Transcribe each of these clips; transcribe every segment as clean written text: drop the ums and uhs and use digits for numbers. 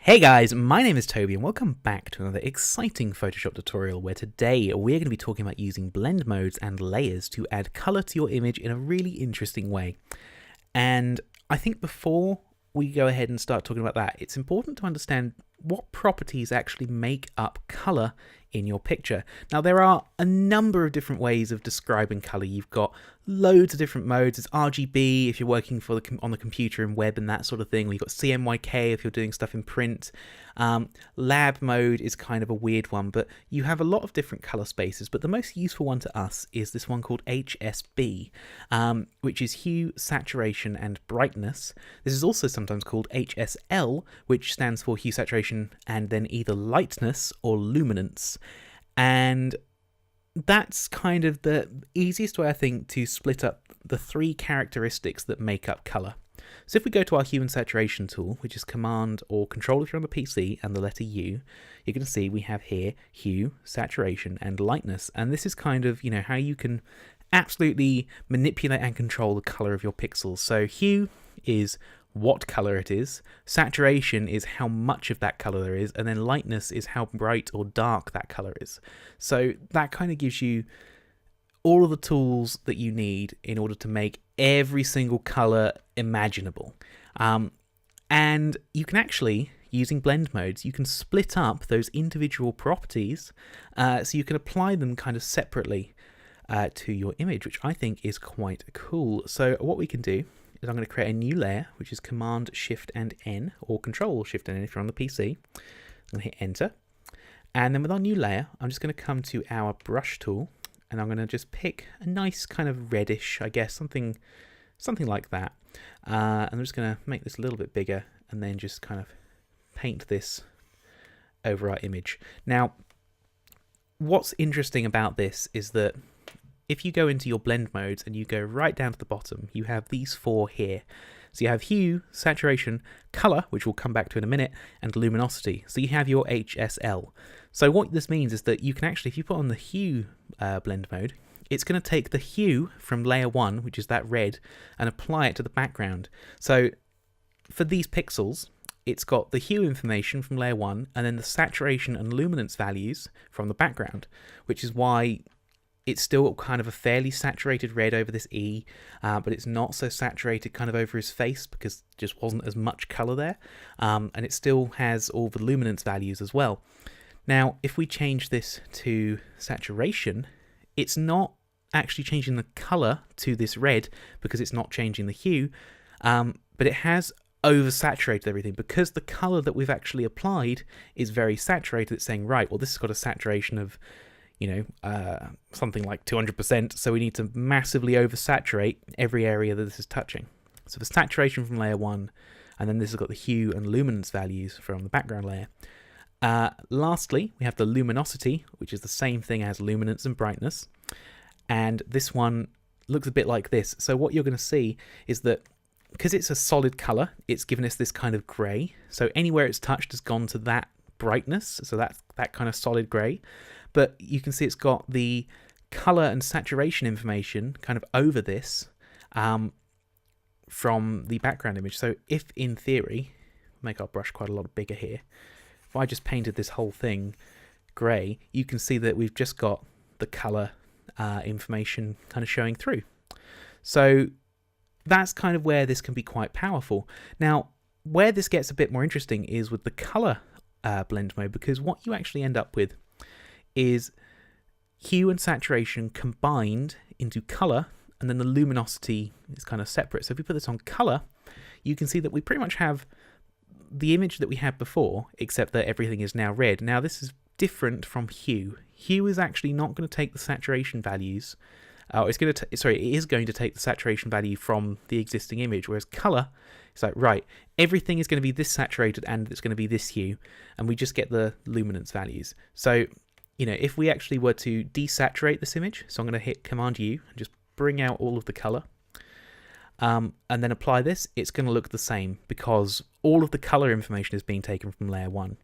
Hey guys, my name is Toby and welcome back to another exciting Photoshop tutorial where today we're going to be talking about using blend modes and layers to add color to your image in a really interesting way. And I think before we go ahead and start talking about that, it's important to understand what properties actually make up color in your picture. Now there are a number of different ways of describing color. You've got loads of different modes. It's RGB if you're working on the computer and web and that sort of thing. We've got CMYK if you're doing stuff in print. Lab mode is kind of a weird one, but you have a lot of different color spaces, but the most useful one to us is this one called HSB, which is hue, saturation and brightness. This is also sometimes called HSL, which stands for hue, saturation and then either lightness or luminance. And that's kind of the easiest way, I think, to split up the three characteristics that make up color. So if we go to our hue and saturation tool, which is Command or Control if you're on the PC and the letter U, you're going to see we have here hue, saturation and lightness. And this is kind of, how you can absolutely manipulate and control the color of your pixels. So hue is what color it is, saturation is how much of that color there is, and then lightness is how bright or dark that color is. So that kind of gives you all of the tools that you need in order to make every single color imaginable. And you can actually, using blend modes, you can split up those individual properties so you can apply them kind of separately to your image, which I think is quite cool. So what we can do is I'm going to create a new layer, which is Command Shift and N, or Control Shift and N if you're on the PC. I'm going to hit Enter. And then with our new layer, I'm just going to come to our brush tool, and I'm going to just pick a nice kind of reddish, I guess, something like that. And I'm just going to make this a little bit bigger, and then just kind of paint this over our image. Now, what's interesting about this is that if you go into your blend modes and you go right down to the bottom, you have these four here. So you have hue, saturation, color, which we'll come back to in a minute, and luminosity. So you have your HSL. So what this means is that you can actually, if you put on the hue blend mode, it's going to take the hue from layer 1, which is that red, and apply it to the background. So for these pixels, it's got the hue information from layer 1 and then the saturation and luminance values from the background, which is why it's still kind of a fairly saturated red over this E, but it's not so saturated kind of over his face because there just wasn't as much color there. And it still has all the luminance values as well. Now, if we change this to saturation, it's not actually changing the color to this red because it's not changing the hue, but it has oversaturated everything because the color that we've actually applied is very saturated. It's saying, right, well, this has got a saturation of something like 200%, so we need to massively oversaturate every area that this is touching. So the saturation from layer 1, and then this has got the hue and luminance values from the background layer. Lastly, we have the luminosity, which is the same thing as luminance and brightness, and this one looks a bit like this. So what you're going to see is that because it's a solid color, it's given us this kind of gray, so anywhere it's touched has gone to that brightness, so that's that kind of solid gray. But you can see it's got the color and saturation information kind of over this from the background image. So if in theory, make our brush quite a lot bigger here, if I just painted this whole thing gray, you can see that we've just got the color information kind of showing through. So that's kind of where this can be quite powerful. Now, where this gets a bit more interesting is with the color blend mode, because what you actually end up with is hue and saturation combined into color, and then the luminosity is kind of separate. So if we put this on color, you can see that we pretty much have the image that we had before, except that everything is now red. Now this is different from hue. Hue is actually not going to take the saturation values. It is going to take the saturation value from the existing image, whereas color, it's like, right, everything is going to be this saturated and it's going to be this hue, and we just get the luminance values. So if we actually were to desaturate this image, so I'm going to hit Command U and just bring out all of the color, and then apply this, it's going to look the same because all of the color information is being taken from layer 1.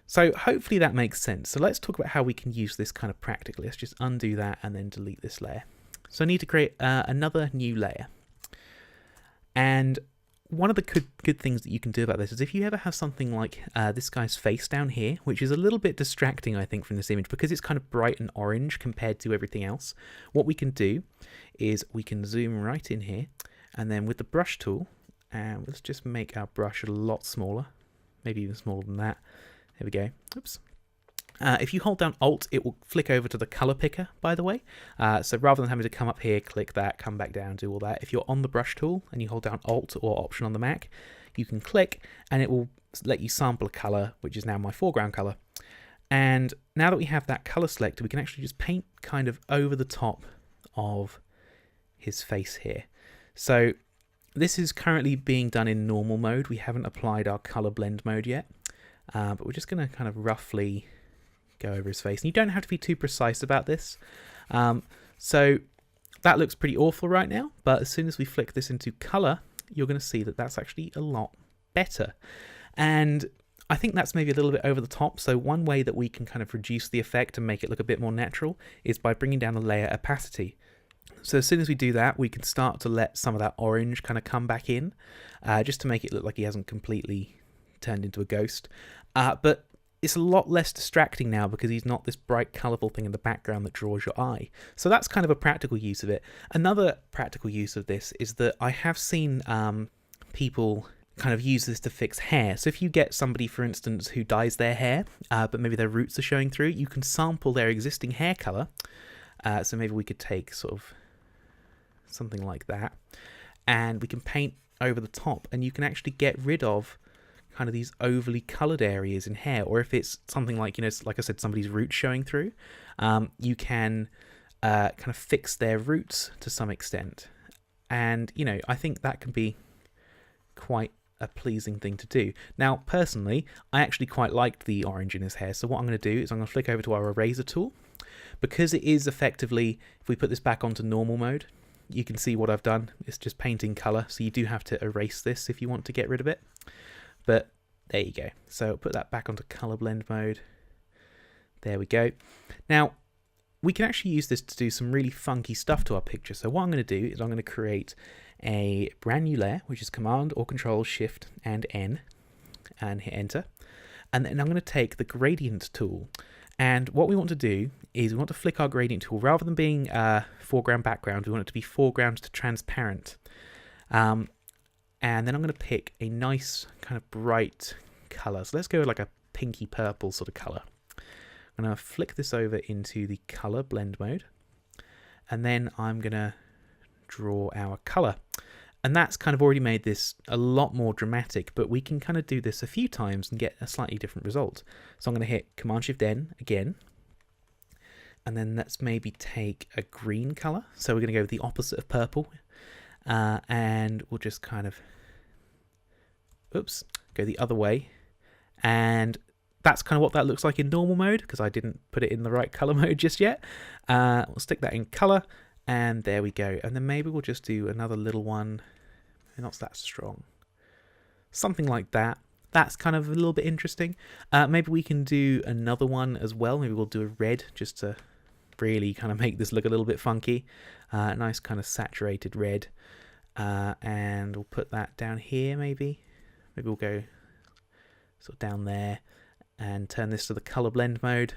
So hopefully that makes sense. So let's talk about how we can use this kind of practically. Let's just undo that and then delete this layer. So I need to create another new layer. And one of the good things that you can do about this is if you ever have something like this guy's face down here, which is a little bit distracting, I think, from this image because it's kind of bright and orange compared to everything else, what we can do is we can zoom right in here, and then with the brush tool, and let's just make our brush a lot smaller, maybe even smaller than that. There we go. Oops. If you hold down Alt, it will flick over to the color picker, by the way. So rather than having to come up here, click that, come back down, do all that, if you're on the brush tool and you hold down Alt or Option on the Mac, you can click and it will let you sample a color, which is now my foreground color. And now that we have that color selected, we can actually just paint kind of over the top of his face here. So this is currently being done in normal mode. We haven't applied our color blend mode yet, but we're just going to kind of roughly go over his face. And you don't have to be too precise about this. So that looks pretty awful right now, but as soon as we flick this into color, you're going to see that that's actually a lot better. And I think that's maybe a little bit over the top. So one way that we can kind of reduce the effect and make it look a bit more natural is by bringing down the layer opacity. So as soon as we do that, we can start to let some of that orange kind of come back in, just to make it look like he hasn't completely turned into a ghost. But it's a lot less distracting now because he's not this bright, colourful thing in the background that draws your eye. So that's kind of a practical use of it. Another practical use of this is that I have seen people kind of use this to fix hair. So if you get somebody, for instance, who dyes their hair, but maybe their roots are showing through, you can sample their existing hair colour. So maybe we could take sort of something like that, and we can paint over the top, and you can actually get rid of kind of these overly coloured areas in hair. Or if it's something like, like I said, somebody's roots showing through, you can kind of fix their roots to some extent. And, I think that can be quite a pleasing thing to do. Now, personally, I actually quite liked the orange in his hair. So what I'm going to do is I'm going to flick over to our eraser tool. Because it is effectively, if we put this back onto normal mode, you can see what I've done. It's just painting color. So you do have to erase this if you want to get rid of it. But there you go. So put that back onto color blend mode. There we go. Now, we can actually use this to do some really funky stuff to our picture. So what I'm going to do is I'm going to create a brand new layer, which is Command or Control Shift and N, and hit enter. And then I'm going to take the gradient tool. And what we want to do is we want to flick our gradient tool. Rather than being foreground background, we want it to be foreground to transparent. And then I'm going to pick a nice kind of bright color. So let's go with like a pinky purple sort of color. I'm going to flick this over into the color blend mode. And then I'm going to draw our color. And that's kind of already made this a lot more dramatic, but we can kind of do this a few times and get a slightly different result. So I'm going to hit Command-Shift-N again. And then let's maybe take a green color. So we're going to go with the opposite of purple. And we'll just kind of, go the other way. And that's kind of what that looks like in normal mode, because I didn't put it in the right color mode just yet. We'll stick that in color. And there we go. And then maybe we'll just do another little one. Not that strong. Something like that. That's kind of a little bit interesting. Maybe we can do another one as well. Maybe we'll do a red just to really kind of make this look a little bit funky. A nice kind of saturated red. And we'll put that down here maybe. Maybe we'll go sort of down there and turn this to the color blend mode.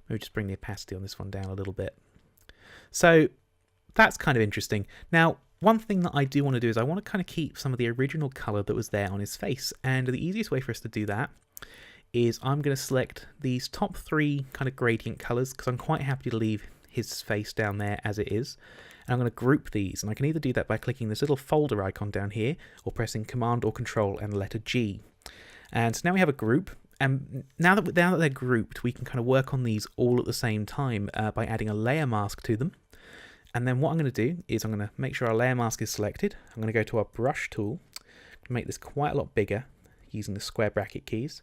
Maybe just bring the opacity on this one down a little bit. So that's kind of interesting. Now, one thing that I do want to do is I want to kind of keep some of the original color that was there on his face. And the easiest way for us to do that is I'm going to select these top 3 kind of gradient colors, because I'm quite happy to leave his face down there as it is. And I'm going to group these. And I can either do that by clicking this little folder icon down here, or pressing Command or Control and the letter G. And so now we have a group. And now that they're grouped, we can kind of work on these all at the same time by adding a layer mask to them. And then what I'm going to do is I'm going to make sure our layer mask is selected. I'm going to go to our brush tool, make this quite a lot bigger using the square bracket keys.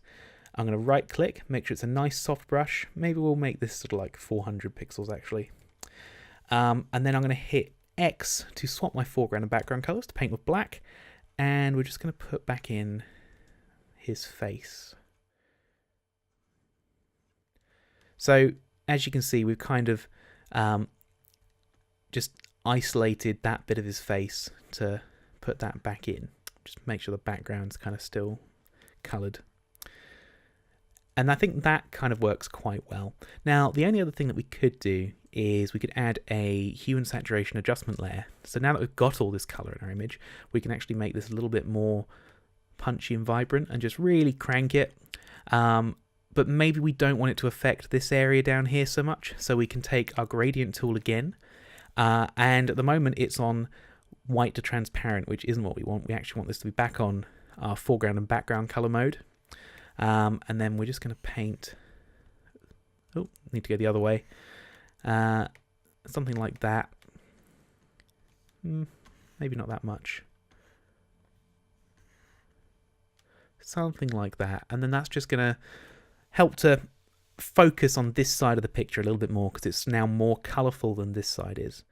I'm going to right click, make sure it's a nice soft brush. Maybe we'll make this sort of like 400 pixels actually. And then I'm going to hit X to swap my foreground and background colors to paint with black. And we're just going to put back in his face. So as you can see, we've kind of just isolated that bit of his face to put that back in. Just make sure the background's kind of still coloured. And I think that kind of works quite well. Now, the only other thing that we could do is we could add a hue and saturation adjustment layer. So now that we've got all this colour in our image, we can actually make this a little bit more punchy and vibrant and just really crank it. But maybe we don't want it to affect this area down here so much. So we can take our gradient tool again. And at the moment it's on white to transparent, which isn't what we want. We actually want this to be back on our foreground and background colour mode. And then we're just going to paint, oh, need to go the other way, something like that, maybe not that much, something like that, and then that's just going to help to focus on this side of the picture a little bit more because it's now more colourful than this side is.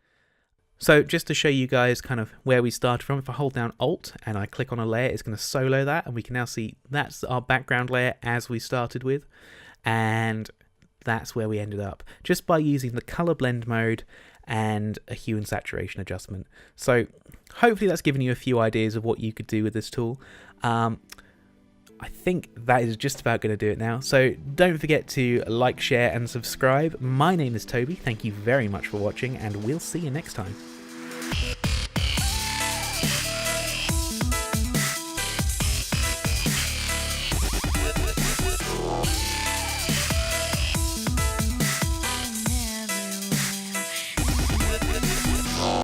So just to show you guys kind of where we started from, if I hold down Alt and I click on a layer, it's going to solo that, and we can now see that's our background layer as we started with, and that's where we ended up, just by using the color blend mode and a hue and saturation adjustment. So hopefully that's given you a few ideas of what you could do with this tool. I think that is just about going to do it now. So don't forget to like, share and subscribe. My name is Toby. Thank you very much for watching, and we'll see you next time.